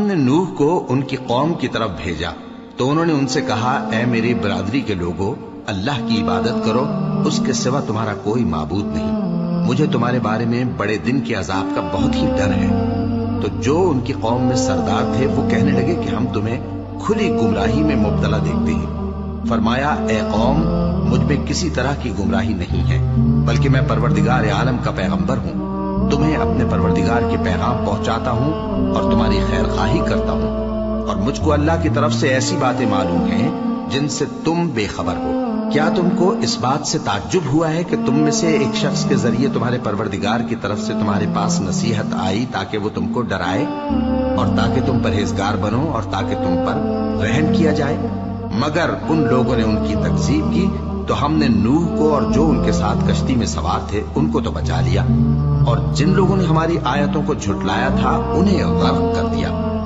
نے نوح کو ان کی قوم کی طرف بھیجا تو انہوں نے ان سے کہا، اے میری برادری کے لوگوں، اللہ کی عبادت کرو، اس کے سوا تمہارا کوئی معبود نہیں، مجھے تمہارے بارے میں بڑے دن کے عذاب کا بہت ہی ڈر ہے۔ تو جو ان کی قوم میں سردار تھے وہ کہنے لگے کہ ہم تمہیں کھلی گمراہی میں مبتلا دیکھتے ہیں۔ فرمایا، اے قوم، مجھ میں کسی طرح کی گمراہی نہیں ہے، بلکہ میں پروردگار عالم کا پیغمبر ہوں، تمہیں اپنے پروردگار کے پیغام پہنچاتا ہوں اور تمہاری خیر خواہی کرتا ہوں، اور مجھ کو اللہ کی طرف سے ایسی باتیں معلوم ہیں جن سے تم بے خبر ہو۔ کیا تم کو اس بات سے تعجب ہوا ہے کہ تم میں سے ایک شخص کے ذریعے تمہارے پروردگار کی طرف سے تمہارے پاس نصیحت آئی تاکہ وہ تم کو ڈرائے اور تاکہ تم پرہیزگار بنو اور تاکہ تم پر رحم کیا جائے؟ مگر ان لوگوں نے ان کی تکذیب کی تو ہم نے نوح کو اور جو ان کے ساتھ کشتی میں سوار تھے ان کو تو بچا لیا، اور جن لوگوں نے ہماری آیتوں کو جھٹلایا تھا انہیں غرق کر دیا۔